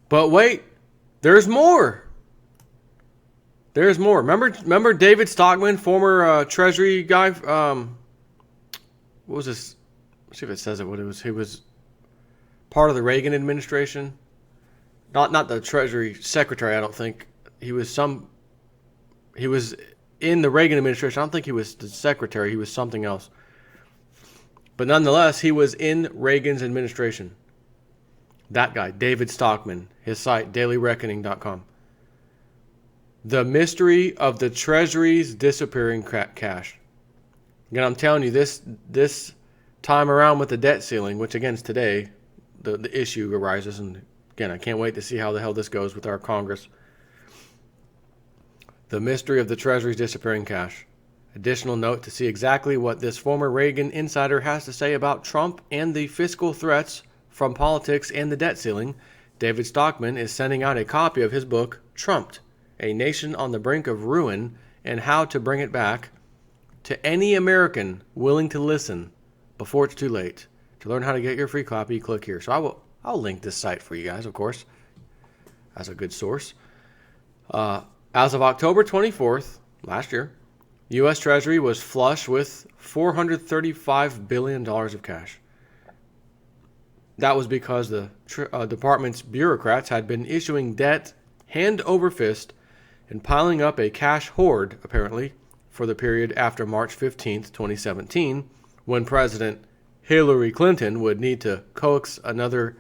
But wait, there's more. There's more. Remember David Stockman, former Treasury guy? What was this? Let's see if it says it. What it was? He was part of the Reagan administration. Not the Treasury Secretary. I don't think he was some. He was in the Reagan administration. I don't think he was the secretary. He was something else. But nonetheless, he was in Reagan's administration. That guy, David Stockman, his site, dailyreckoning.com. The mystery of the Treasury's disappearing cash. Again, I'm telling you, this time around with the debt ceiling, which again is today, the issue arises. And again, I can't wait to see how the hell this goes with our Congress. The mystery of the Treasury's disappearing cash. Additional note to see exactly what this former Reagan insider has to say about Trump and the fiscal threats from politics and the debt ceiling. David Stockman is sending out a copy of his book, Trumped, A Nation on the Brink of Ruin and How to Bring It Back, to any American willing to listen before it's too late. To learn how to get your free copy, click here. So I'll link this site for you guys, of course, as a good source. As of October 24th, last year, U.S. Treasury was flush with $435 billion of cash. That was because the department's bureaucrats had been issuing debt hand over fist and piling up a cash hoard, apparently, for the period after March 15th, 2017, when President Hillary Clinton would need to coax another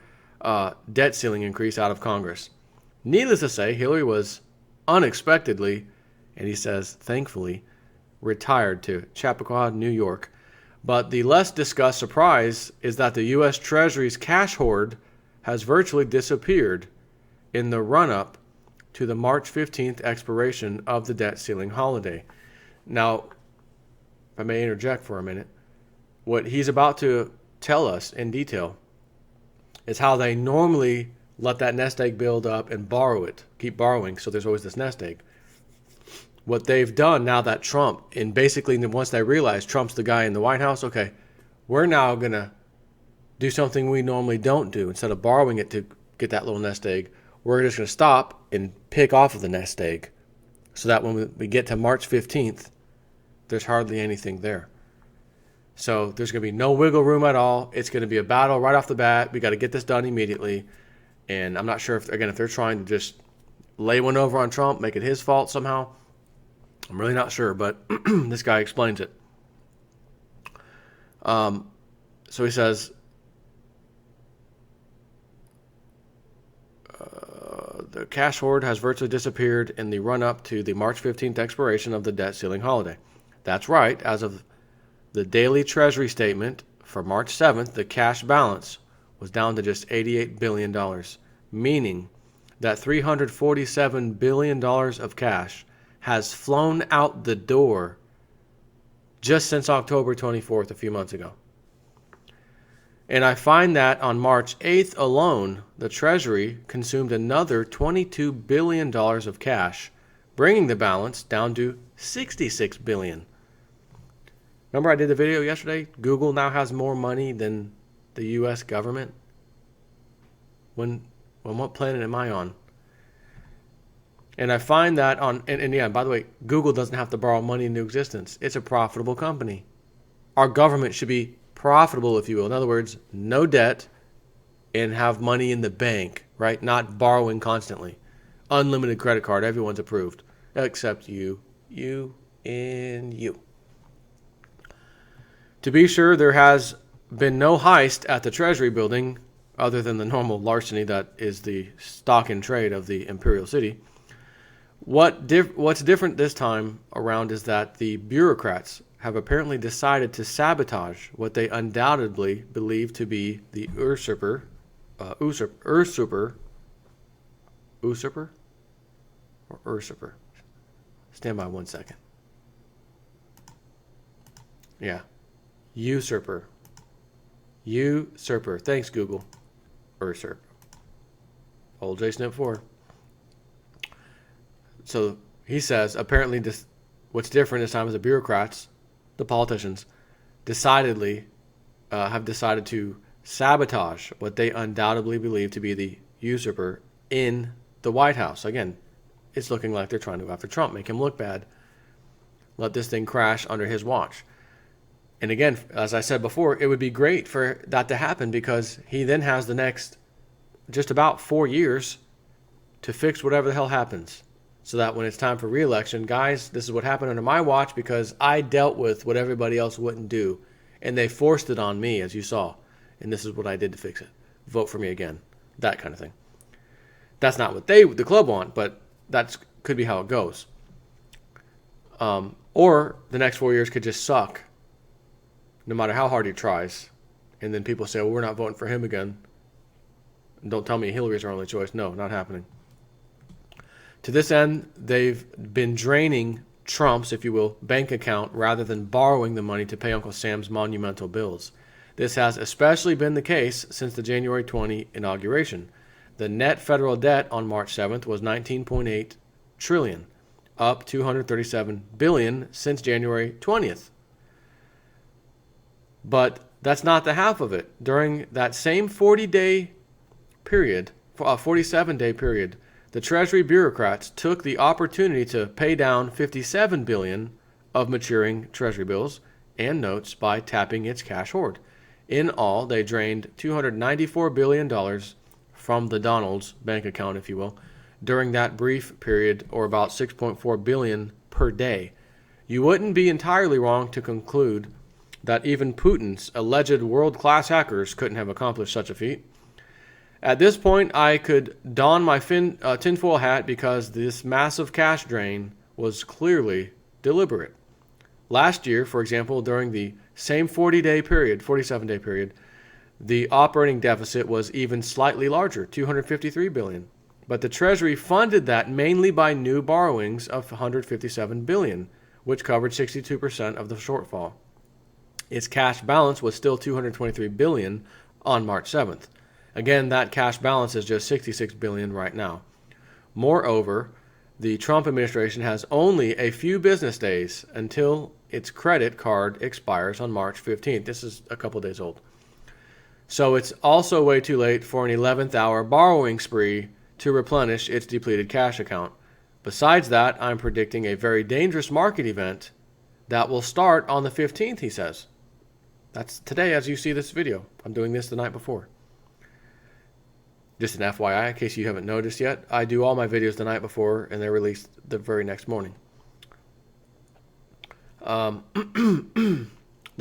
debt ceiling increase out of Congress. Needless to say, Hillary was unexpectedly, and he says thankfully, retired to Chappaqua, New York. But the less discussed surprise is that the U.S. Treasury's cash hoard has virtually disappeared in the run-up to the March 15th expiration of the debt ceiling holiday. Now, if I may interject for a minute, what he's about to tell us in detail is how they normally let that nest egg build up and borrow it, keep borrowing, so there's always this nest egg. What they've done now that Trump, and basically once they realize Trump's the guy in the White House, okay, we're now going to do something we normally don't do. Instead of borrowing it to get that little nest egg, we're just going to stop and pick off of the nest egg so that when we get to March 15th, there's hardly anything there. So there's going to be no wiggle room at all. It's going to be a battle right off the bat. We got to get this done immediately. And I'm not sure if they're trying to just lay one over on Trump, make it his fault somehow. I'm really not sure, but this guy explains it. So he says, the cash hoard has virtually disappeared in the run-up to the March 15th expiration of the debt ceiling holiday. That's right. As of the daily Treasury statement for March 7th, the cash balance was down to just $88 billion, meaning that $347 billion of cash has flown out the door just since October 24th, a few months ago. And I find that on March 8th alone, the Treasury consumed another $22 billion of cash, bringing the balance down to $66 billion. Remember I did the video yesterday? Google now has more money than the U.S. government. When what planet am I on? And I find that and yeah, by the way, Google doesn't have to borrow money into existence. It's a profitable company. Our government should be profitable, if you will. In other words, no debt and have money in the bank, right? Not borrowing constantly. Unlimited credit card, everyone's approved. Except you. To be sure, there has been no heist at the Treasury building other than the normal larceny that is the stock in trade of the Imperial City. What's different this time around is that the bureaucrats have apparently decided to sabotage what they undoubtedly believe to be the usurper. Stand by 1 second. Yeah. Usurper. Thanks, Google. Usurper. Old J Snip 4. So he says, apparently what's different this time is the bureaucrats, the politicians, have decided to sabotage what they undoubtedly believe to be the usurper in the White House. Again, it's looking like they're trying to go after Trump, make him look bad, let this thing crash under his watch. And again, as I said before, it would be great for that to happen because he then has the next just about 4 years to fix whatever the hell happens. So that when it's time for re-election, guys, this is what happened under my watch because I dealt with what everybody else wouldn't do. And they forced it on me, as you saw. And this is what I did to fix it. Vote for me again. That kind of thing. That's not what the club want, but that could be how it goes. Or the next 4 years could just suck, no matter how hard he tries. And then people say, well, we're not voting for him again. And don't tell me Hillary's our only choice. No, not happening. To this end, they've been draining Trump's, if you will, bank account rather than borrowing the money to pay Uncle Sam's monumental bills. This has especially been the case since the January 20 inauguration. The net federal debt on March 7th was $19.8 trillion, up $237 billion since January 20th. But that's not the half of it. During that same 47-day period, the Treasury bureaucrats took the opportunity to pay down $57 billion of maturing Treasury bills and notes by tapping its cash hoard. In all, they drained $294 billion from the Donald's bank account, if you will, during that brief period, or about $6.4 billion per day. You wouldn't be entirely wrong to conclude that even Putin's alleged world-class hackers couldn't have accomplished such a feat. At this point, I could don my tinfoil hat because this massive cash drain was clearly deliberate. Last year, for example, during the same 47-day period, the operating deficit was even slightly larger, $253 billion. But the Treasury funded that mainly by new borrowings of $157 billion, which covered 62% of the shortfall. Its cash balance was still $223 billion on March 7th. Again, that cash balance is just $66 billion right now. Moreover, the Trump administration has only a few business days until its credit card expires on March 15th. This is a couple days old. So it's also way too late for an 11th hour borrowing spree to replenish its depleted cash account. Besides that, I'm predicting a very dangerous market event that will start on the 15th, he says. That's today as you see this video. I'm doing this the night before. Just an FYI, in case you haven't noticed yet, I do all my videos the night before and they're released the very next morning. The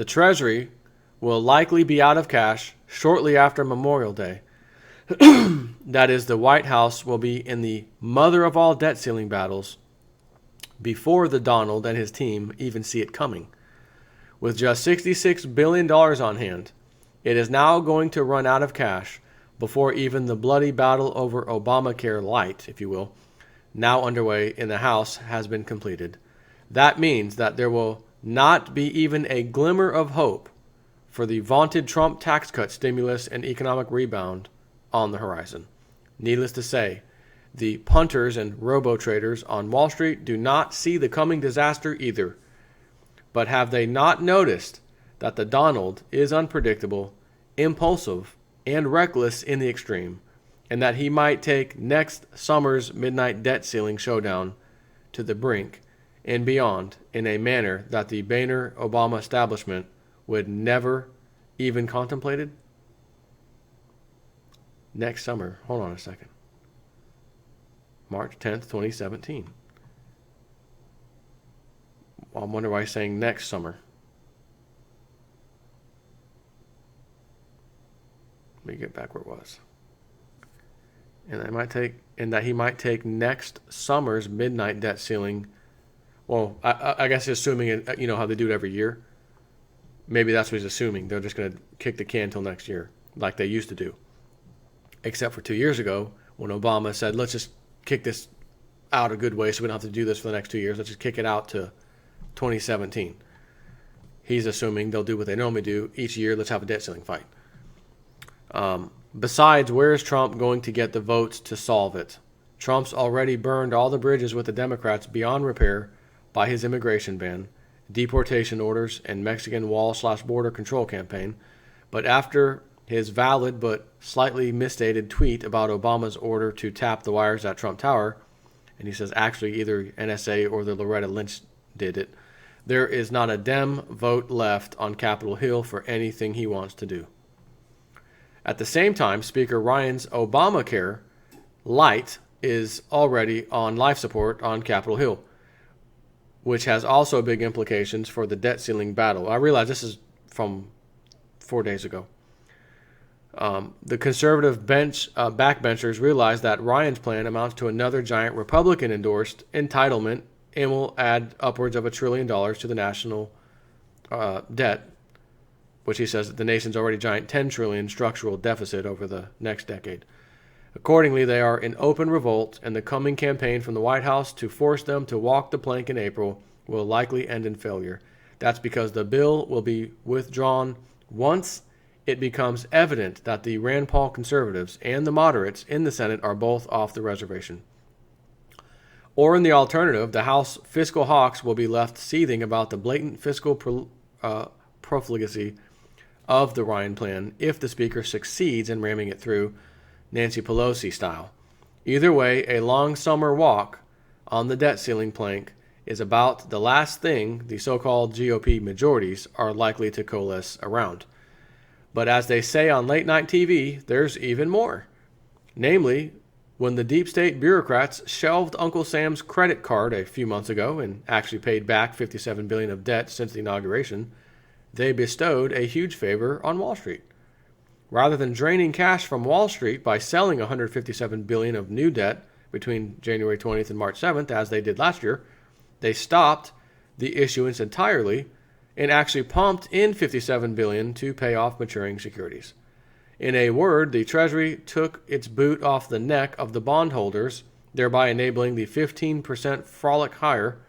Treasury will likely be out of cash shortly after Memorial Day. That is, the White House will be in the mother of all debt ceiling battles before the Donald and his team even see it coming. With just $66 billion on hand, it is now going to run out of cash before even the bloody battle over Obamacare Light, if you will, now underway in the House, has been completed. That means that there will not be even a glimmer of hope for the vaunted Trump tax cut stimulus and economic rebound on the horizon. Needless to say, the punters and robo-traders on Wall Street do not see the coming disaster either. But have they not noticed that the Donald is unpredictable, impulsive, and reckless in the extreme, and that he might take next summer's midnight debt ceiling showdown to the brink and beyond in a manner that the Boehner-Obama establishment would never even contemplated? Next summer, hold on a second. March 10th, 2017. I wonder why he's saying next summer. Let me get back where it was. And that he might take next summer's midnight debt ceiling. Well, I guess he's assuming it, you know how they do it every year. Maybe that's what he's assuming. They're just going to kick the can until next year, like they used to do. Except for 2 years ago, when Obama said, let's just kick this out a good way so we don't have to do this for the next 2 years. Let's just kick it out to 2017. He's assuming they'll do what they normally do each year. Let's have a debt ceiling fight. Besides, where is Trump going to get the votes to solve it? Trump's already burned all the bridges with the Democrats beyond repair by his immigration ban, deportation orders, and Mexican wall/border control campaign. But after his valid but slightly misstated tweet about Obama's order to tap the wires at Trump Tower, and he says actually either NSA or the Loretta Lynch did it, there is not a Dem vote left on Capitol Hill for anything he wants to do. At the same time, Speaker Ryan's Obamacare Light is already on life support on Capitol Hill, which has also big implications for the debt ceiling battle. I realize this is from 4 days ago. The conservative backbenchers realize that Ryan's plan amounts to another giant Republican-endorsed entitlement and will add upwards of $1 trillion to the national debt, which he says that the nation's already giant $10 trillion structural deficit over the next decade. Accordingly, they are in open revolt, and the coming campaign from the White House to force them to walk the plank in April will likely end in failure. That's because the bill will be withdrawn once it becomes evident that the Rand Paul conservatives and the moderates in the Senate are both off the reservation. Or in the alternative, the House fiscal hawks will be left seething about the blatant fiscal profligacy of the Ryan plan if the Speaker succeeds in ramming it through Nancy Pelosi style. Either way, a long summer walk on the debt ceiling plank is about the last thing the so-called GOP majorities are likely to coalesce around. But as they say on late night TV, there's even more. Namely, when the deep state bureaucrats shelved Uncle Sam's credit card a few months ago and actually paid back $57 billion of debt since the inauguration, they bestowed a huge favor on Wall Street. Rather than draining cash from Wall Street by selling $157 billion of new debt between January 20th and March 7th, as they did last year, they stopped the issuance entirely and actually pumped in $57 billion to pay off maturing securities. In a word, the Treasury took its boot off the neck of the bondholders, thereby enabling the 15% frolic higher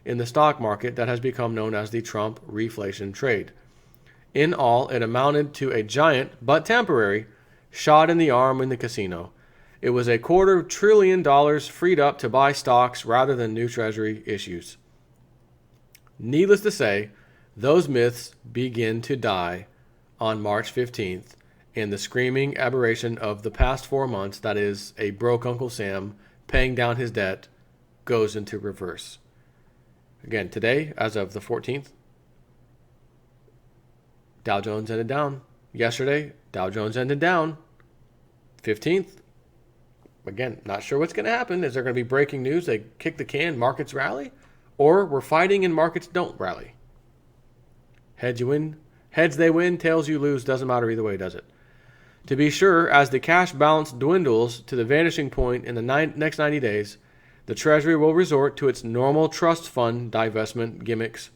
in the stock market that has become known as the Trump reflation trade. In all, it amounted to a giant, but temporary, shot in the arm in the casino. It was $250 billion freed up to buy stocks rather than new Treasury issues. Needless to say, those myths begin to die on March 15th, and the screaming aberration of the past 4 months, that is, a broke Uncle Sam paying down his debt, goes into reverse. Again, today, as of the 14th, Dow Jones ended down. Yesterday, Dow Jones ended down. 15th, again, not sure what's going to happen. Is there going to be breaking news? They kick the can, markets rally? Or we're fighting and markets don't rally? Heads you win, heads they win, tails you lose. Doesn't matter either way, does it? To be sure, as the cash balance dwindles to the vanishing point in the next 90 days, the Treasury will resort to its normal trust fund divestment gimmicks.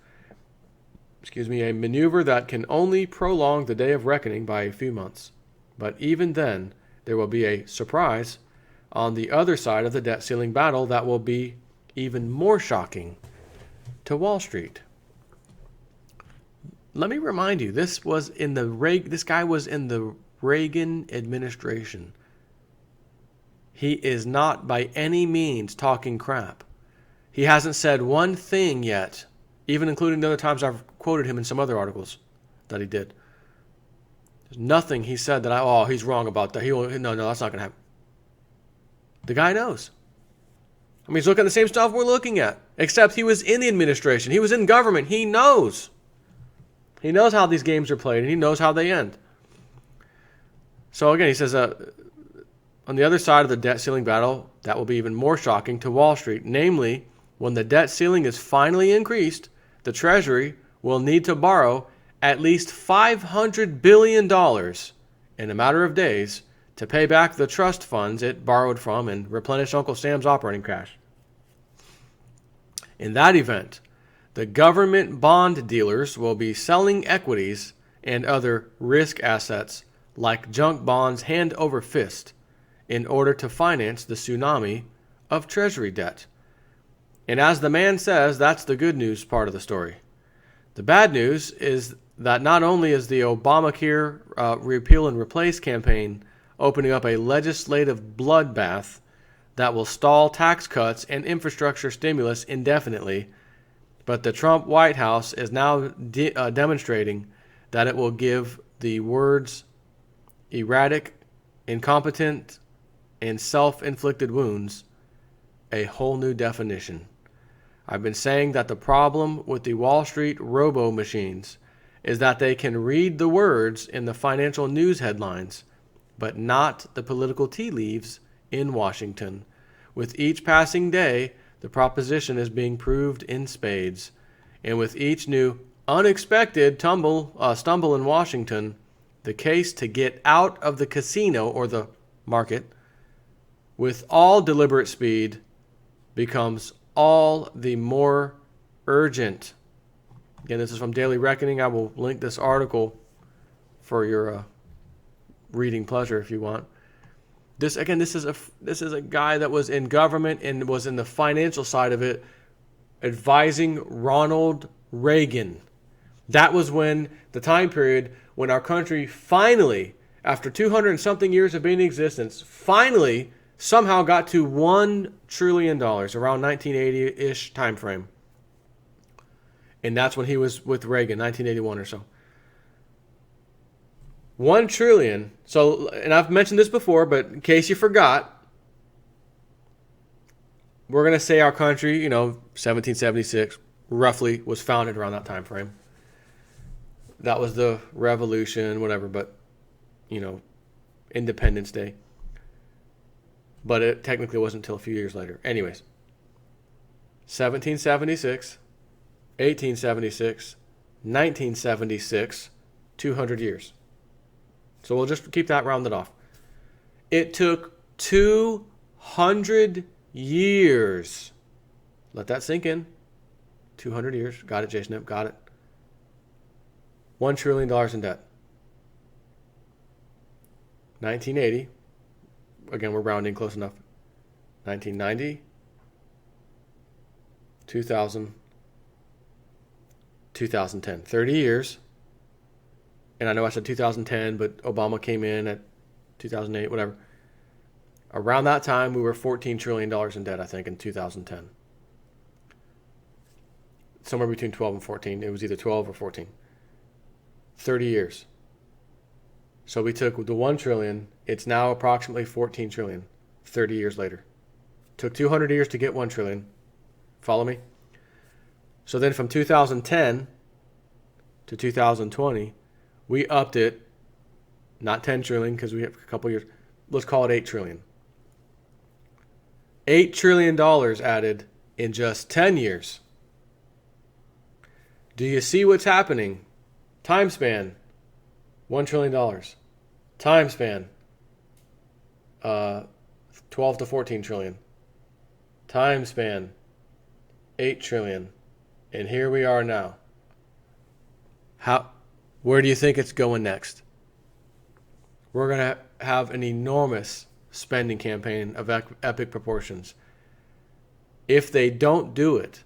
A maneuver that can only prolong the day of reckoning by a few months. But even then, there will be a surprise on the other side of the debt ceiling battle that will be even more shocking to Wall Street. Let me remind you, this guy was in the Reagan administration. He is not by any means talking crap. He hasn't said one thing yet, even including the other times I've quoted him in some other articles that he did. There's nothing he said that he's wrong about that. No, that's not going to happen. The guy knows. I mean, he's looking at the same stuff we're looking at, except he was in the administration. He was in government. He knows. He knows how these games are played, and he knows how they end. So again, he says, on the other side of the debt ceiling battle, that will be even more shocking to Wall Street. Namely, when the debt ceiling is finally increased, the Treasury will need to borrow at least $500 billion in a matter of days to pay back the trust funds it borrowed from and replenish Uncle Sam's operating cash. In that event, the government bond dealers will be selling equities and other risk assets like junk bonds hand over fist in order to finance the tsunami of Treasury debt. And as the man says, that's the good news part of the story. The bad news is that not only is the Obamacare repeal and replace campaign opening up a legislative bloodbath that will stall tax cuts and infrastructure stimulus indefinitely, but the Trump White House is now demonstrating that it will give the words erratic, incompetent, and self-inflicted wounds a whole new definition. I've been saying that the problem with the Wall Street robo-machines is that they can read the words in the financial news headlines, but not the political tea leaves in Washington. With each passing day, the proposition is being proved in spades. And with each new unexpected stumble in Washington, the case to get out of the casino or the market with all deliberate speed becomes all the more urgent. Again, this is from Daily Reckoning. I will link this article for your reading pleasure if you want. This is a guy that was in government and was in the financial side of it, advising Ronald Reagan. That was when the time period when our country finally, after 200 and something years of being in existence, finally somehow got to $1 trillion around 1980-ish time frame. And that's when he was with Reagan, 1981 or so. 1 trillion. So, and I've mentioned this before, but in case you forgot, we're going to say our country, 1776, roughly, was founded around that time frame. That was the revolution, whatever, but, Independence Day. But it technically wasn't until a few years later. Anyways, 1776, 1876, 1976, 200 years. So we'll just keep that rounded off. It took 200 years. Let that sink in. 200 years. Got it, Jason. Got it. $1 trillion in debt. 1980. Again, we're rounding close enough. 1990. 2000. 2010. 30 years. And I know I said 2010, but Obama came in at 2008, whatever. Around that time, we were $14 trillion in debt, I think, in 2010. Somewhere between 12 and 14. It was either 12 or 14. 30 years. So we took the $1 trillion. It's now approximately $14 trillion 30 years later. Took 200 years to get $1 trillion. Follow me? So then from 2010 to 2020, we upped it, not 10 trillion because we have a couple years. Let's call it 8 trillion. $8 trillion added in just 10 years. Do you see what's happening? Time span, $1 trillion. Time span, 12 to 14 trillion. Time span, 8 trillion. And here we are now. Where do you think it's going next? We're going to have an enormous spending campaign of epic proportions. If they don't do it,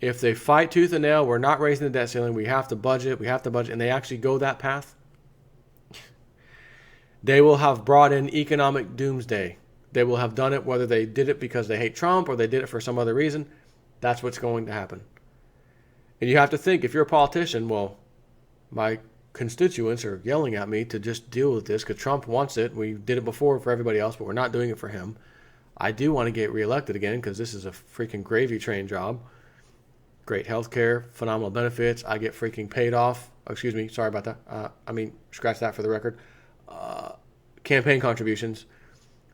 if they fight tooth and nail, we're not raising the debt ceiling, we have to budget, and they actually go that path, they will have brought in economic doomsday. They will have done it whether they did it because they hate Trump or they did it for some other reason. That's what's going to happen. And you have to think, if you're a politician, well, my constituents are yelling at me to just deal with this because Trump wants it. We did it before for everybody else, but we're not doing it for him. I do want to get reelected again because this is a freaking gravy train job. Great health care, phenomenal benefits. I get freaking paid off. Oh, excuse me, sorry about that. Scratch that for the record. Campaign contributions,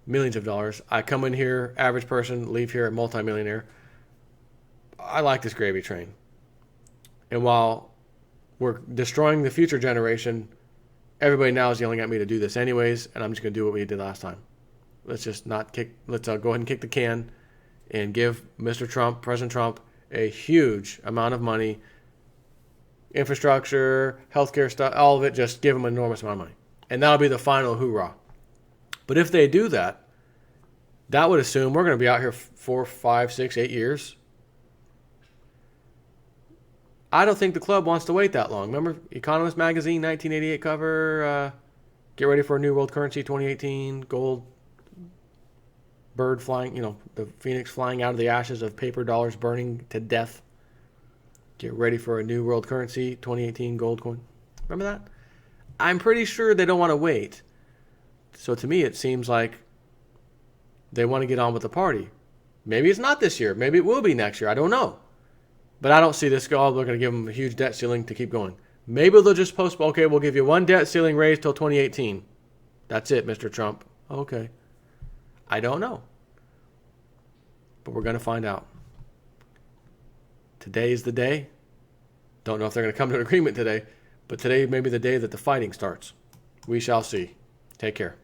millions of dollars. I come in here, average person, leave here a multimillionaire. I like this gravy train. And while we're destroying the future generation, everybody now is yelling at me to do this anyways, and I'm just going to do what we did last time. Let's go ahead and kick the can and give Mr. Trump, President Trump, a huge amount of money, infrastructure, healthcare stuff, all of it, just give him an enormous amount of money. And that'll be the final hoorah. But if they do that, that would assume we're going to be out here 4, 5, 6, 8 years. I don't think the club wants to wait that long. Remember Economist Magazine, 1988 cover, get ready for a new world currency, 2018, gold, bird flying, the phoenix flying out of the ashes of paper dollars burning to death. Get ready for a new world currency, 2018 gold coin. Remember that? I'm pretty sure they don't want to wait. So to me, it seems like they want to get on with the party. Maybe it's not this year. Maybe it will be next year. I don't know. But I don't see this go. They're going to give them a huge debt ceiling to keep going. Maybe they'll just postpone. Okay, we'll give you one debt ceiling raise till 2018. That's it, Mr. Trump. Okay. I don't know. But we're going to find out. Today is the day. Don't know if they're going to come to an agreement today. But today may be the day that the fighting starts. We shall see. Take care.